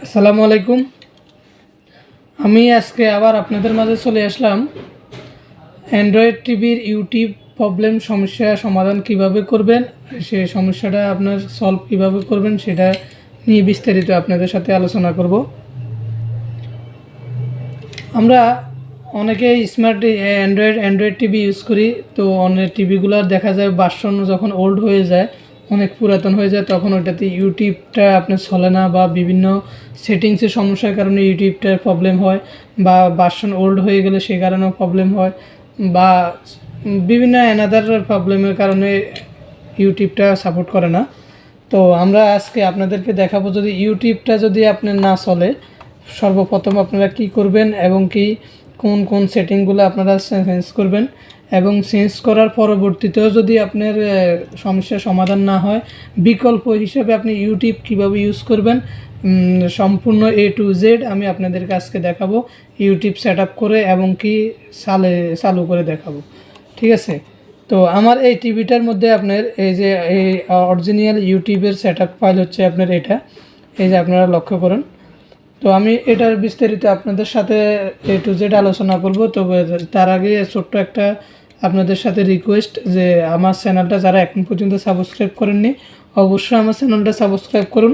আসসালামু আলাইকুম। আমি আজকে আবার আপনাদের মাঝে চলে আসলাম অ্যান্ড্রয়েড টিভির ইউটিউব প্রবলেম সমস্যা সমাধান কিভাবে করবেন, সেই সমস্যাটা আপনার সলভ কিভাবে করবেন সেটা নিয়ে বিস্তারিত আপনাদের সাথে আলোচনা করব। আমরা অনেকেই স্মার্ট অ্যান্ড্রয়েড টিভি ইউজ করি, তো অনেক টিভিগুলোর দেখা যায় ভার্সন যখন ওল্ড হয়ে যায়, অনেক পুরাতন হয়ে যায়, তখন ওটাতে ইউটিউবটা আপনার চলে না বা বিভিন্ন সেটিংসের সমস্যার কারণে ইউটিউবটার প্রবলেম হয়, বা ভার্সন ওল্ড হয়ে গেলে সেই কারণেও প্রবলেম হয়, বা বিভিন্ন অ্যানাদার প্রবলেমের কারণে ইউটিউবটা সাপোর্ট করে না। তো আমরা আজকে আপনাদেরকে দেখাবো, যদি ইউটিউবটা যদি আপনার না চলে, সর্বপ্রথম আপনারা কি করবেন এবং কি কোন কোন সেটিংগুলো আপনারা চেঞ্জ করবেন, এবং চেঞ্জ করার পরবর্তীতেও যদি আপনার সমস্যার সমাধান না হয়, বিকল্প হিসেবে আপনি ইউটিউব কিভাবে ইউজ করবেন সম্পূর্ণ A to Z আমি আপনাদেরকে আজকে দেখাবো, ইউটিউব সেট আপ করে এবং কি চালু করে দেখাবো। ঠিক আছে, তো আমার এই টিভিটার মধ্যে আপনার এই যে এই অরিজিনাল ইউটিউবের সেট আপ ফাইল হচ্ছে আপনার এটা, এই যে আপনারা লক্ষ্য করুন। তো আমি এটার বিস্তারিত আপনাদের সাথে A to Z আলোচনা করব। তবে তার আগে ছোট্ট একটা আপনাদের সাথে রিকোয়েস্ট, যে আমার চ্যানেলটা যারা এখন পর্যন্ত সাবস্ক্রাইব করেননি, অবশ্যই আমার চ্যানেলটা সাবস্ক্রাইব করুন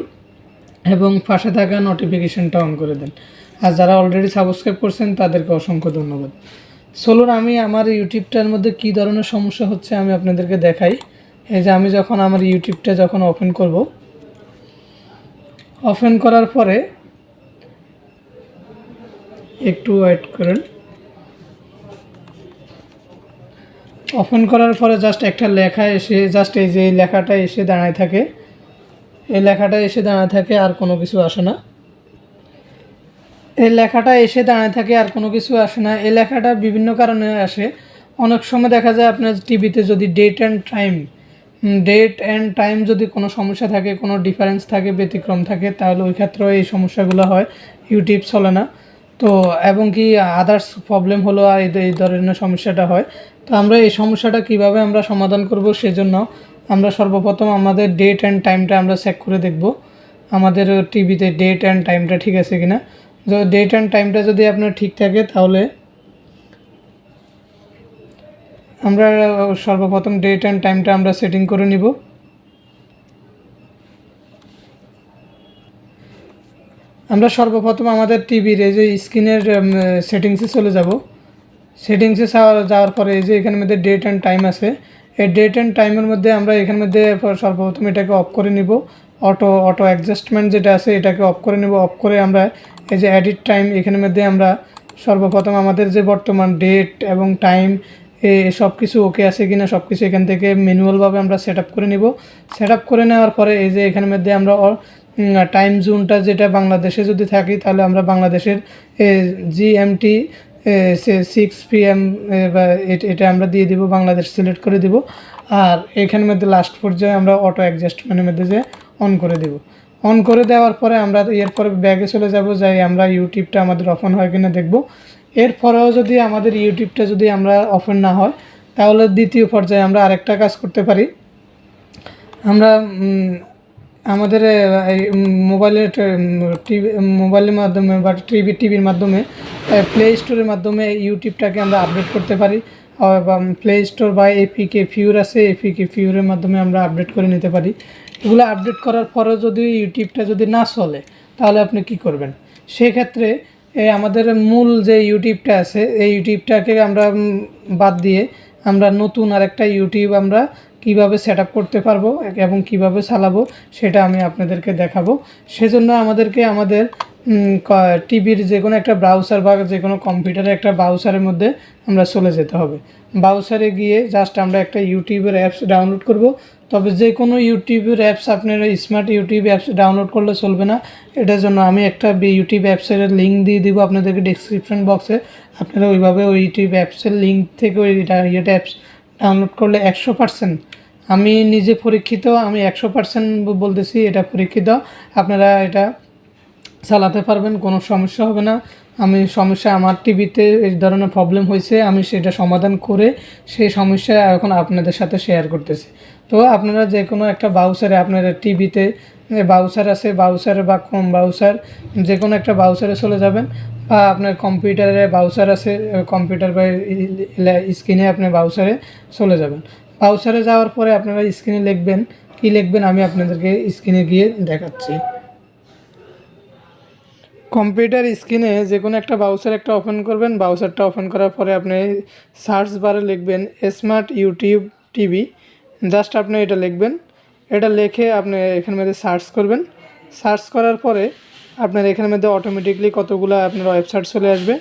এবং পাশে থাকা নোটিফিকেশানটা অন করে দেন। আর যারা অলরেডি সাবস্ক্রাইব করছেন তাদেরকে অসংখ্য ধন্যবাদ। চলুন আমি আমার ইউটিউবটার মধ্যে কী ধরনের সমস্যা হচ্ছে আমি আপনাদেরকে দেখাই। এই যে আমি যখন আমার ইউটিউবটা যখন ওপেন করব, ওপেন করার পরে একটু ওয়েট করেন। ওপেন করার পরে জাস্ট একটা লেখা এসে, জাস্ট এই যে লেখাটা এসে দাঁড়ায় থাকে, এই লেখাটা এসে দাঁড়ায় থাকে, আর কোনো কিছু আসে না। এই লেখাটা এসে দাঁড়ায় থাকে, আর কোনো কিছু আসে না। এই লেখাটা বিভিন্ন কারণে আসে। অনেক সময় দেখা যায় আপনার টিভিতে যদি ডেট অ্যান্ড টাইম যদি কোনো সমস্যা থাকে, কোনো ডিফারেন্স থাকে, ব্যতিক্রম থাকে, তাহলে ওই ক্ষেত্রেও এই সমস্যাগুলো হয়, ইউটিউব চলে না। তো এবং কি আদার্স প্রবলেম হলো এই ধরনের সমস্যাটা হয়। তো আমরা এই সমস্যাটা কিভাবে আমরা সমাধান করব, সেজন্য আমরা সর্বপ্রথম আমাদের ডেট অ্যান্ড টাইমটা আমরা চেক করে দেখব, আমাদের টিভিতে ডেট অ্যান্ড টাইমটা ঠিক আছে কিনা। ডেট অ্যান্ড টাইমটা যদি আপনার ঠিক থাকে, তাহলে আমরা সর্বপ্রথম ডেট অ্যান্ড টাইমটা আমরা সেটিং করে নিব। আমরা সর্বপ্রথম আমাদের টিভির এই যে স্ক্রিনের সেটিংসে চলে যাব। সেটিংসে যাওয়ার পরে এই যে এখানের মধ্যে ডেট অ্যান্ড টাইম আছে, এই ডেট অ্যান্ড টাইমের মধ্যে আমরা এখানের মধ্যে সর্বপ্রথম এটাকে অফ করে নিব। অটো অ্যাডজাস্টমেন্ট যেটা আছে এটাকে অফ করে নেব। অফ করে আমরা এই যে এডিট টাইম, এখানের মধ্যে আমরা সর্বপ্রথম আমাদের যে বর্তমান ডেট এবং টাইম সব কিছু ওকে আছে কিনা সব কিছু এখান থেকে ম্যানুয়ালভাবে আমরা সেট আপ করে নিব। সেট আপ করে নেওয়ার পরে এই যে এখানের মধ্যে আমরা টাইম জোনটা যেটা বাংলাদেশে যদি থাকি, তাহলে আমরা বাংলাদেশের GMT 6 PM বা এটা আমরা দিয়ে দিব, বাংলাদেশ সিলেক্ট করে দিব। আর এখানের মধ্যে লাস্ট পর্যায়ে আমরা অটো অ্যাডজাস্টমেন্টের মধ্যে যে অন করে দেব। অন করে দেওয়ার পরে আমরা এরপরে ব্যাগে চলে যাব, যাই আমরা ইউটিউবটা আমাদের ওপেন হয় কিনা দেখব। এরপরেও যদি আমাদের ইউটিউবটা যদি আমরা ওপেন না হয়, তাহলে দ্বিতীয় পর্যায়ে আমরা আরেকটা কাজ করতে পারি। আমরা আমাদের মোবাইলের মাধ্যমে বা টিভির মাধ্যমে প্লে স্টোরের মাধ্যমে ইউটিউবটাকে আমরা আপডেট করতে পারি, বা প্লে স্টোর বা APK ফিউর আছে, APK ফিউরের মাধ্যমে আমরা আপডেট করে নিতে পারি। এগুলো আপডেট করার পরেও যদি ইউটিউবটা যদি না চলে, তাহলে আপনি কি করবেন? সেক্ষেত্রে আমাদের মূল যে ইউটিউবটা আছে, এই ইউটিউবটাকে আমরা বাদ দিয়ে আমরা নতুন আরেকটা ইউটিউব আমরা কিভাবে সেট আপ করতে পারবো এবং কিভাবে চালাবো সেটা আমি আপনাদেরকে দেখাবো। সেজন্য আমাদেরকে আমাদের টিভির যে কোনো একটা ব্রাউজার বা যে কোনো কম্পিউটারে একটা ব্রাউজারের মধ্যে আমরা চলে যেতে হবে। ব্রাউজারে গিয়ে জাস্ট আমরা একটা ইউটিউবের অ্যাপস ডাউনলোড করব। তবে যে কোনো ইউটিউবের অ্যাপস আপনারা স্মার্ট ইউটিউব অ্যাপস ডাউনলোড করলে চলবে না। এটার জন্য আমি একটা ইউটিউব অ্যাপসের লিঙ্ক দিয়ে দিব আপনাদেরকে ডিসক্রিপশন বক্সে। আপনারা ওইভাবে ওই ইউটিউব অ্যাপসের লিঙ্ক থেকে ওই অ্যাপস ডাউনলোড করলে 100%, আমি নিজে পরীক্ষিত, আমি 100% বলতেছি, এটা পরীক্ষিত, আপনারা এটা চালাতে পারবেন, কোনো সমস্যা হবে না। আমার টিভিতে এই ধরনের প্রবলেম হয়েছে, আমি সেটা সমাধান করে সেই সমস্যা এখন আপনাদের সাথে শেয়ার করতেছি। তো আপনারা যে কোনো একটা ব্রাউজারে আপনার টিভিতে ব্রাউজার আছে, ব্রাউজার বা ক্রোম ব্রাউজার যে কোনো একটা ব্রাউজারে চলে যাবেন, বা আপনার কম্পিউটারে ব্রাউজার আছে, কম্পিউটার বা স্ক্রিনে আপনি ব্রাউজারে চলে যাবেন। ব্রাউজারে যাওয়ার পরে আপনারা স্ক্রিনে লিখবেন, কি লিখবেন আমি আপনাদেরকে স্ক্রিনে গিয়ে দেখাচ্ছি। কম্পিউটার স্ক্রিনে যে কোনো একটা ব্রাউজার একটা ওপেন করবেন। ব্রাউজারটা ওপেন করার পরে আপনি সার্চ বারে লিখবেন স্মার্ট ইউটিউব টিভি, জাস্ট আপনি এটা লিখবেন। এটা লিখে আপনি এখানের মধ্যে সার্চ করবেন। সার্চ করার পরে আপনার এখানের মধ্যে অটোমেটিকলি কতগুলো আপনার ওয়েবসাইট চলে আসবে।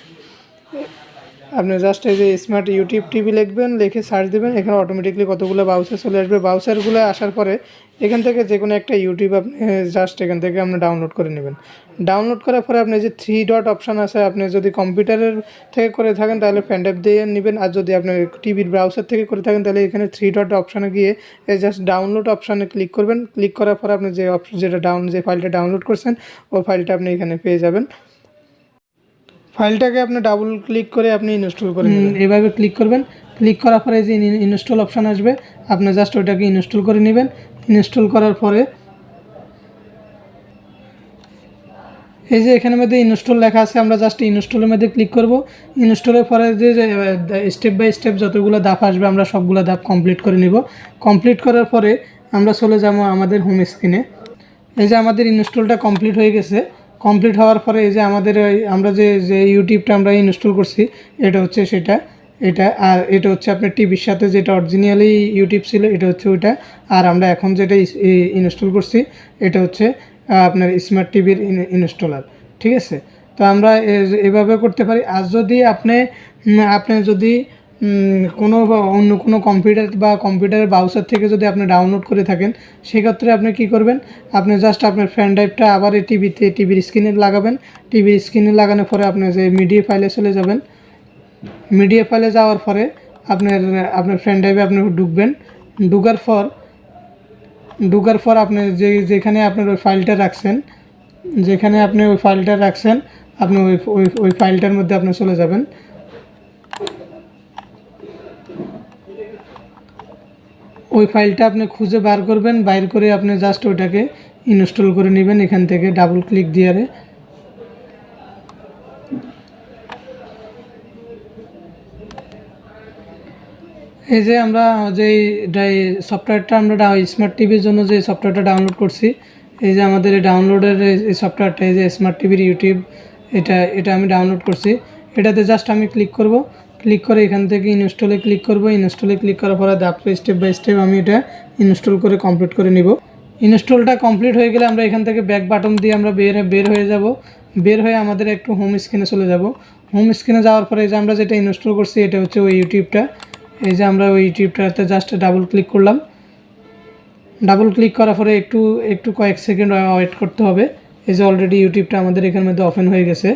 আপনি জাস্ট এই যে স্মার্ট ইউটিউব টিভি লিখবেন, লিখে সার্চ দেবেন, এখানে অটোমেটিকলি কতগুলো ব্রাউজার চলে আসবে। ব্রাউজারগুলো আসার পরে এখান থেকে যে কোনো একটা ইউটিউব আপনি জাস্ট এখান থেকে আপনি ডাউনলোড করে নেবেন। ডাউনলোড করার পরে আপনি যে 3 ডট অপশান আছে, আপনি যদি কম্পিউটারের থেকে করে থাকেন তাহলে পেনড্রাইভ দিয়ে নেবেন, আর যদি আপনি টিভির ব্রাউজার থেকে করে থাকেন তাহলে এখানে 3 ডট অপশানে গিয়ে এই জাস্ট ডাউনলোড অপশানে ক্লিক করবেন। ক্লিক করার পরে আপনি যে যে ফাইলটা ডাউনলোড করছেন ওই ফাইলটা আপনি এখানে পেয়ে যাবেন। ফাইলটাকে আপনি ডাবল ক্লিক করে আপনি ইনস্টল করে নেবেন। এভাবে ক্লিক করবেন। ক্লিক করার পরে যে ইনস্টল অপশান আসবে, আপনি জাস্ট ওইটাকে ইনস্টল করে নেবেন। ইনস্টল করার পরে এই যে এখানের মধ্যে ইনস্টল লেখা আছে, আমরা জাস্ট ইনস্টলের মধ্যে ক্লিক করব। ইনস্টলের পরে যে স্টেপ বাই স্টেপ যতগুলো ধাপ আসবে আমরা সবগুলো ধাপ কমপ্লিট করে নিব। কমপ্লিট করার পরে আমরা চলে যাব আমাদের হোম স্ক্রিনে। এই যে আমাদের ইনস্টলটা কমপ্লিট হয়ে গেছে। কমপ্লিট হওয়ার পরে এই যে আমাদের আমরা যে ইউটিউবটা আমরা ইনস্টল করছি এটা হচ্ছে সেটা, এটা আর এটা হচ্ছে আপনার টিভির সাথে যেটা অরিজিনালি ইউটিউব ছিল এটা হচ্ছে ওইটা, আর আমরা এখন যেটা ইনস্টল করছি এটা হচ্ছে আপনার স্মার্ট টিভির ইনস্টলার। ঠিক আছে, তো আমরা এভাবে করতে পারি। আর যদি আপনি যদি কোনো অন্য কোনো কম্পিউটারের ব্রাউজার থেকে যদি আপনি ডাউনলোড করে থাকেন, সেক্ষেত্রে আপনি কি করবেন, আপনি জাস্ট আপনার ফ্যান ড্রাইভটা আবার এই টিভির স্ক্রিনে লাগাবেন। টিভির স্ক্রিনে লাগানোর পরে আপনি যে মিডিয়া ফাইলে চলে যাবেন। মিডিয়া ফাইলে যাওয়ার পরে আপনার ফ্যান ড্রাইভে আপনি ঢুকবেন। ঢুকার পর আপনি যেখানে আপনার ওই ফাইলটা রাখছেন, আপনি ওই ফাইলটার মধ্যে আপনি চলে যাবেন। ওই ফাইলটা আপনি খুঁজে বার করবেন, বাইর করে আপনি জাস্ট ওইটাকে ইনস্টল করে নেবেন এখান থেকে ডাবল ক্লিক দিয়ে। এই যে আমরা যে সফটওয়্যারটা আমরা স্মার্ট টিভির জন্য যে সফটওয়্যারটা ডাউনলোড করছি, এই যে আমাদের এই ডাউনলোডের এই সফটওয়্যারটা, এই যে স্মার্ট টিভির ইউটিউব, এটা আমি ডাউনলোড করছি। এটাতে জাস্ট আমি ক্লিক করব। ক্লিক করে এখান থেকে ইনস্টলে ক্লিক করব। ইনস্টলে ক্লিক করার পরে স্টেপ বাই স্টেপ আমি এটা ইনস্টল করে কমপ্লিট করে নিব। ইনস্টলটা কমপ্লিট হয়ে গেলে আমরা এখান থেকে ব্যাক বাটন দিয়ে আমরা বের হয়ে যাব। বের হয়ে আমাদের একটু হোম স্ক্রিনে চলে যাব। হোম স্ক্রিনে যাওয়ার পরে এই যে আমরা যেটা ইনস্টল করছি এটা হচ্ছে ওই ইউটিউবটা। এই যে আমরা ওই ইউটিউবটাতে জাস্ট ডাবল ক্লিক করলাম। ডাবল ক্লিক করার পরে একটু কয়েক সেকেন্ড ওয়েট করতে হবে। এই যে অলরেডি ইউটিউবটা আমাদের এখানের মধ্যে ওপেন হয়ে গেছে।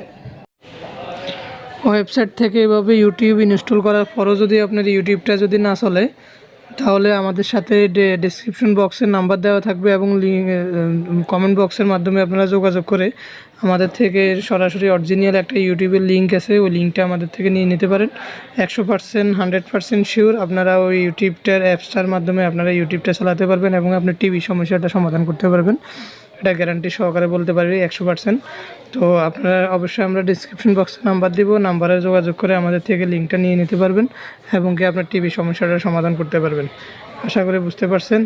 ওয়েবসাইট থেকে এভাবে ইউটিউব ইনস্টল করার পরও যদি আপনার ইউটিউবটা যদি না চলে, তাহলে আমাদের সাথে ডেসক্রিপশন বক্সের নাম্বার দেওয়া থাকবে এবং কমেন্ট বক্সের মাধ্যমে আপনারা যোগাযোগ করে আমাদের থেকে সরাসরি অরিজিনাল একটা ইউটিউবের লিঙ্ক আছে, ওই লিঙ্কটা আমাদের থেকে নিয়ে নিতে পারেন। 100% 100% শিওর আপনারা ওই ইউটিউবটার অ্যাপসটার মাধ্যমে আপনারা ইউটিউবটা চালাতে পারবেন এবং আপনার টিভি সমস্যাটা সমাধান করতে পারবেন। এটা গ্যারান্টি সহকারে বলতে পারি 100%। তো আপনারা অবশ্যই আমরা ডিসক্রিপশন বক্সে নাম্বার দিব, নাম্বারে যোগাযোগ করে আমাদের থেকে লিঙ্কটা নিয়ে নিতে পারবেন এবং কি আপনার টিভি সমস্যাটা সমাধান করতে পারবেন। আশা করি বুঝতে পারছেন।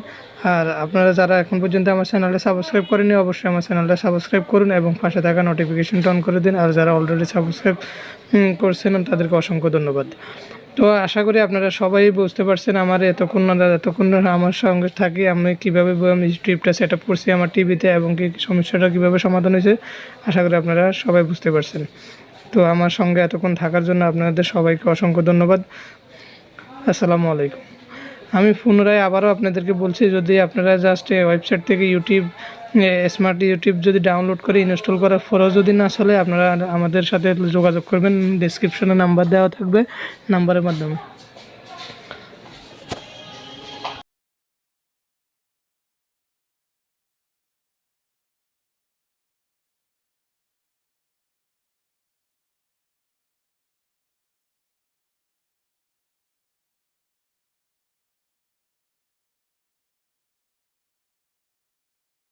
আর আপনারা যারা এখন পর্যন্ত আমার চ্যানেলটা সাবস্ক্রাইব করেনি, অবশ্যই আমার চ্যানেলটা সাবস্ক্রাইব করুন এবং পাশে থাকা নোটিফিকেশনটা অন করে দিন। আর যারা অলরেডি সাবস্ক্রাইব করছেন তাদেরকে অসংখ্য ধন্যবাদ। তো আশা করি আপনারা সবাই বুঝতে পারছেন আমার এতক্ষণ আমার সঙ্গে থাকি আমি কীভাবে ইউটিউবটা সেট আপ করছি আমার টিভিতে এবং কি সমস্যাটা কীভাবে সমাধান হয়েছে। আশা করি আপনারা সবাই বুঝতে পারছেন। তো আমার সঙ্গে এতক্ষণ থাকার জন্য আপনাদের সবাইকে অসংখ্য ধন্যবাদ। আসসালামু আলাইকুম। আমি পুনরায় আবারও আপনাদেরকে বলছি, যদি আপনারা জাস্ট ওয়েবসাইট থেকে স্মার্ট ইউটিউব যদি ডাউনলোড করে ইনস্টল করার পরেও যদি না চলে, আপনারা আমাদের সাথে যোগাযোগ করবেন। ডেসক্রিপশনে নাম্বার দেওয়া থাকবে, নাম্বারের মাধ্যমে।